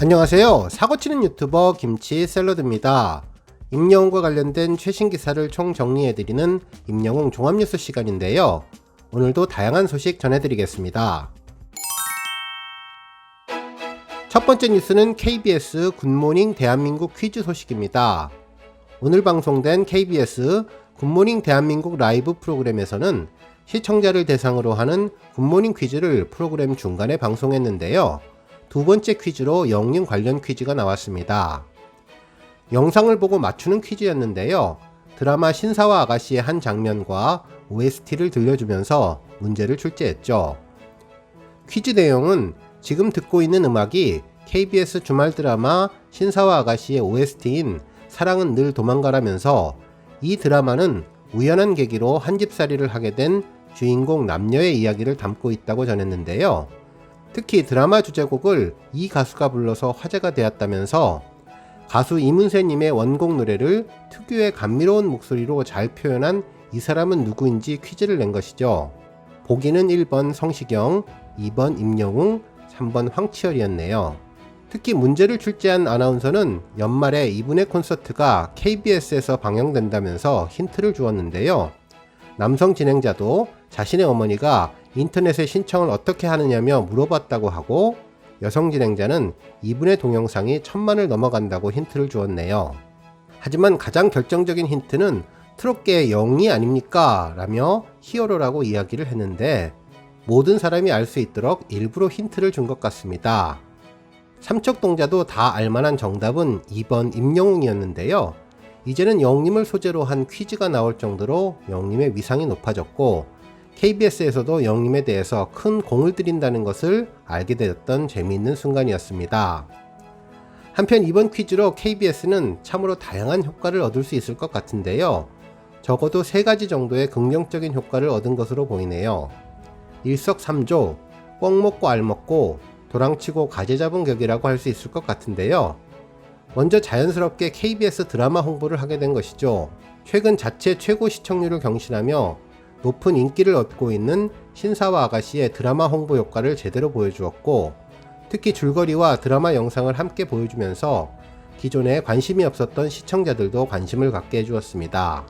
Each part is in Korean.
안녕하세요. 사고치는 유튜버 김치샐러드입니다. 임영웅과 관련된 최신 기사를 총 정리해드리는 임영웅 종합뉴스 시간인데요. 오늘도 다양한 소식 전해드리겠습니다. 첫 번째 뉴스는 KBS 굿모닝 대한민국 퀴즈 소식입니다. 오늘 방송된 KBS 굿모닝 대한민국 라이브 프로그램에서는 시청자를 대상으로 하는 굿모닝 퀴즈를 프로그램 중간에 방송했는데요. 두 번째 퀴즈로 영림 관련 퀴즈가 나왔습니다. 영상을 보고 맞추는 퀴즈였는데요. 드라마 신사와 아가씨의 한 장면과 OST를 들려주면서 문제를 출제했죠. 퀴즈 내용은 지금 듣고 있는 음악이 KBS 주말 드라마 신사와 아가씨의 OST인 사랑은 늘 도망가라면서 이 드라마는 우연한 계기로 한집살이를 하게 된 주인공 남녀의 이야기를 담고 있다고 전했는데요. 특히 드라마 주제곡을 이 가수가 불러서 화제가 되었다면서 가수 이문세님의 원곡 노래를 특유의 감미로운 목소리로 잘 표현한 이 사람은 누구인지 퀴즈를 낸 것이죠. 보기는 1번 성시경, 2번 임영웅, 3번 황치열이었네요. 특히 문제를 출제한 아나운서는 연말에 이분의 콘서트가 KBS에서 방영된다면서 힌트를 주었는데요. 남성 진행자도 자신의 어머니가 인터넷에 신청을 어떻게 하느냐며 물어봤다고 하고, 여성 진행자는 이분의 동영상이 1000만을 넘어간다고 힌트를 주었네요. 하지만 가장 결정적인 힌트는 트롯계의 영웅이 아닙니까? 라며 히어로라고 이야기를 했는데, 모든 사람이 알 수 있도록 일부러 힌트를 준 것 같습니다. 삼척동자도 다 알만한 정답은 2번 임영웅이었는데요. 이제는 영림을 소재로 한 퀴즈가 나올 정도로 영림의 위상이 높아졌고, KBS에서도 영림에 대해서 큰 공을 들인다는 것을 알게 되었던 재미있는 순간이었습니다. 한편 이번 퀴즈로 KBS는 참으로 다양한 효과를 얻을 수 있을 것 같은데요. 적어도 3가지 정도의 긍정적인 효과를 얻은 것으로 보이네요. 일석삼조, 꿩 먹고 알 먹고 도랑치고 가재 잡은 격이라고 할 수 있을 것 같은데요. 먼저 자연스럽게 KBS 드라마 홍보를 하게 된 것이죠. 최근 자체 최고 시청률을 경신하며 높은 인기를 얻고 있는 신사와 아가씨의 드라마 홍보 효과를 제대로 보여주었고, 특히 줄거리와 드라마 영상을 함께 보여주면서 기존에 관심이 없었던 시청자들도 관심을 갖게 해주었습니다.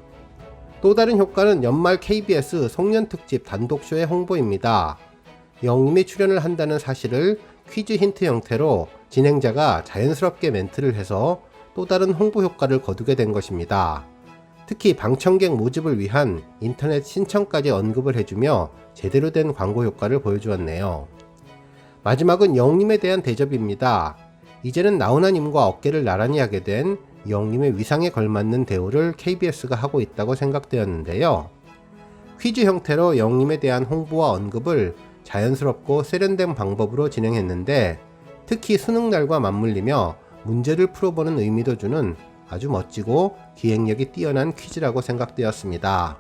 또 다른 효과는 연말 KBS 송년특집 단독쇼의 홍보입니다. 영림이 출연을 한다는 사실을 퀴즈 힌트 형태로 진행자가 자연스럽게 멘트를 해서 또 다른 홍보 효과를 거두게 된 것입니다. 특히 방청객 모집을 위한 인터넷 신청까지 언급을 해주며 제대로 된 광고 효과를 보여주었네요. 마지막은 영림에 대한 대접입니다. 이제는 나훈아님과 어깨를 나란히 하게 된 영림의 위상에 걸맞는 대우를 KBS가 하고 있다고 생각되었는데요. 퀴즈 형태로 영림에 대한 홍보와 언급을 자연스럽고 세련된 방법으로 진행했는데, 특히 수능날과 맞물리며 문제를 풀어보는 의미도 주는 아주 멋지고 기획력이 뛰어난 퀴즈라고 생각되었습니다.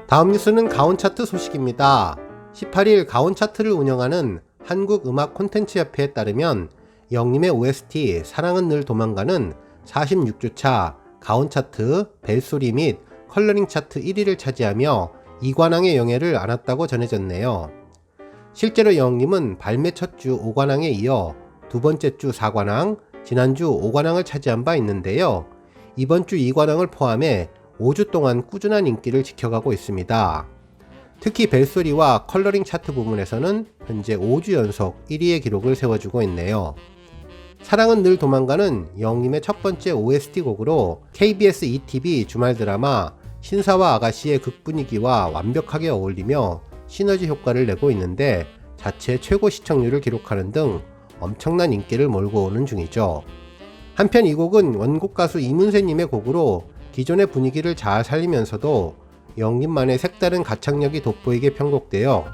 다음 뉴스는 가온차트 소식입니다. 18일 가온차트를 운영하는 한국음악콘텐츠협회에 따르면 영림의 OST 사랑은 늘 도망가는 46주차 가온차트 벨소리 및 컬러링 차트 1위를 차지하며 이관왕의 영예를 안았다고 전해졌네요. 실제로 영림은 발매 첫 주 5관왕에 이어 두 번째 주 4관왕, 지난주 5관왕을 차지한 바 있는데요. 이번 주 2관왕을 포함해 5주 동안 꾸준한 인기를 지켜가고 있습니다. 특히 벨소리와 컬러링 차트 부분에서는 현재 5주 연속 1위의 기록을 세워주고 있네요. 사랑은 늘 도망가는 영림의 첫 번째 OST 곡으로 KBS ETV 주말 드라마 신사와 아가씨의 극 분위기와 완벽하게 어울리며 시너지 효과를 내고 있는데, 자체 최고 시청률을 기록하는 등 엄청난 인기를 몰고 오는 중이죠. 한편 이 곡은 원곡 가수 이문세님의 곡으로 기존의 분위기를 잘 살리면서도 영림만의 색다른 가창력이 돋보이게 편곡되어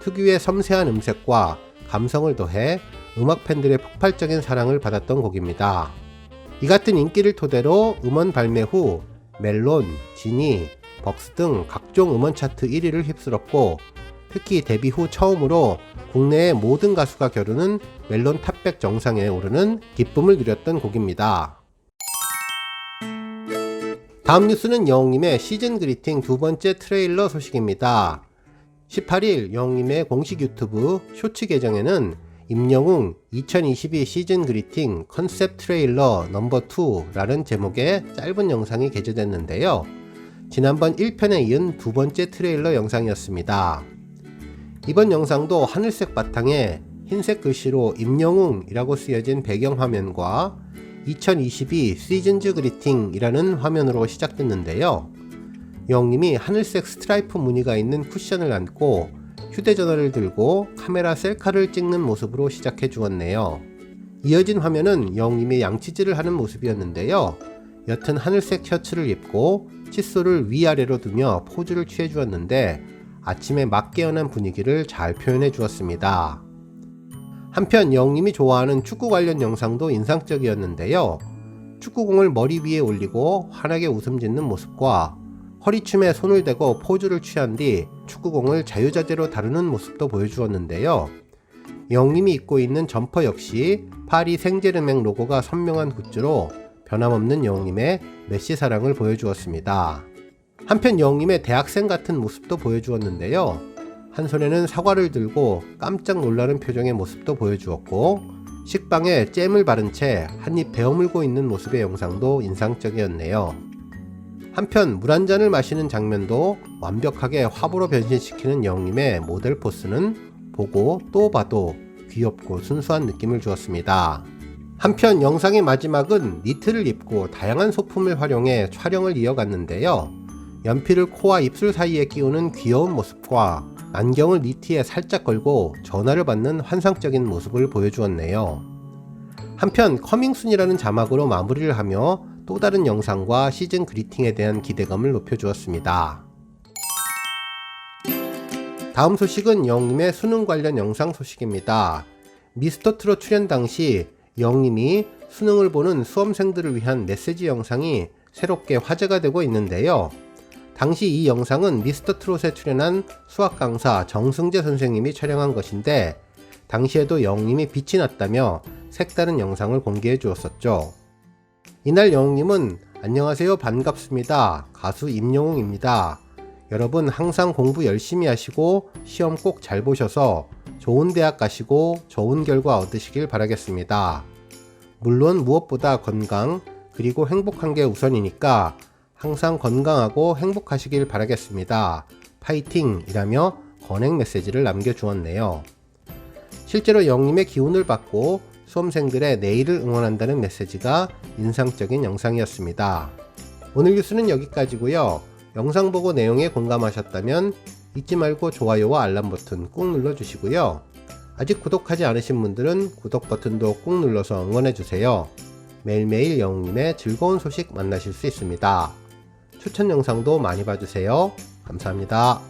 특유의 섬세한 음색과 감성을 더해 음악 팬들의 폭발적인 사랑을 받았던 곡입니다. 이 같은 인기를 토대로 음원 발매 후 멜론, 지니, 벅스 등 각종 음원 차트 1위를 휩쓸었고, 특히 데뷔 후 처음으로 국내의 모든 가수가 겨루는 멜론 탑100 정상에 오르는 기쁨을 누렸던 곡입니다. 다음 뉴스는 영림의 시즌 그리팅 두 번째 트레일러 소식입니다. 18일 영림의 공식 유튜브 쇼츠 계정에는 임영웅 2022 시즌 그리팅 컨셉 트레일러 넘버 2라는 제목의 짧은 영상이 게재됐는데요. 지난번 1편에 이은 두 번째 트레일러 영상이었습니다. 이번 영상도 하늘색 바탕에 흰색 글씨로 임영웅이라고 쓰여진 배경화면과 2022 시즌즈 그리팅이라는 화면으로 시작됐는데요. 영웅님이 하늘색 스트라이프 무늬가 있는 쿠션을 안고 휴대전화를 들고 카메라 셀카를 찍는 모습으로 시작해 주었네요. 이어진 화면은 영웅님이 양치질을 하는 모습이었는데요. 옅은 하늘색 셔츠를 입고 칫솔을 위아래로 두며 포즈를 취해 주었는데 아침에 막 깨어난 분위기를 잘 표현해 주었습니다. 한편 영웅님이 좋아하는 축구 관련 영상도 인상적이었는데요. 축구공을 머리 위에 올리고 환하게 웃음 짓는 모습과 허리춤에 손을 대고 포즈를 취한 뒤 축구공을 자유자재로 다루는 모습도 보여주었는데요. 영웅님이 입고 있는 점퍼 역시 파리 생제르맹 로고가 선명한 굿즈로 변함없는 영웅님의 메시 사랑을 보여주었습니다. 한편 영웅님의 대학생 같은 모습도 보여주었는데요. 한 손에는 사과를 들고 깜짝 놀라는 표정의 모습도 보여주었고 식빵에 잼을 바른 채 한입 베어물고 있는 모습의 영상도 인상적이었네요. 한편 물 한 잔을 마시는 장면도 완벽하게 화보로 변신시키는 영웅님의 모델 포스는 보고 또 봐도 귀엽고 순수한 느낌을 주었습니다. 한편 영상의 마지막은 니트를 입고 다양한 소품을 활용해 촬영을 이어갔는데요. 연필을 코와 입술 사이에 끼우는 귀여운 모습과 안경을 니트에 살짝 걸고 전화를 받는 환상적인 모습을 보여주었네요. 한편 커밍순이라는 자막으로 마무리를 하며 또 다른 영상과 시즌 그리팅에 대한 기대감을 높여주었습니다. 다음 소식은 영웅님의 수능 관련 영상 소식입니다. 미스터트롯 출연 당시 영웅님이 수능을 보는 수험생들을 위한 메시지 영상이 새롭게 화제가 되고 있는데요. 당시 이 영상은 미스터트롯에 출연한 수학 강사 정승재 선생님이 촬영한 것인데 당시에도 영웅님이 빛이 났다며 색다른 영상을 공개해 주었었죠. 이날 영웅님은 안녕하세요, 반갑습니다. 가수 임영웅입니다. 여러분 항상 공부 열심히 하시고 시험 꼭 잘 보셔서 좋은 대학 가시고 좋은 결과 얻으시길 바라겠습니다. 물론 무엇보다 건강 그리고 행복한 게 우선이니까 항상 건강하고 행복하시길 바라겠습니다. 파이팅! 이라며 건행 메시지를 남겨주었네요. 실제로 영웅님의 기운을 받고 수험생들의 내일을 응원한다는 메시지가 인상적인 영상이었습니다. 오늘 뉴스는 여기까지고요. 영상 보고 내용에 공감하셨다면 잊지 말고 좋아요와 알람 버튼 꾹 눌러주시고요. 아직 구독하지 않으신 분들은 구독 버튼도 꾹 눌러서 응원해주세요. 매일매일 영웅님의 즐거운 소식 만나실 수 있습니다. 추천 영상도 많이 봐주세요. 감사합니다.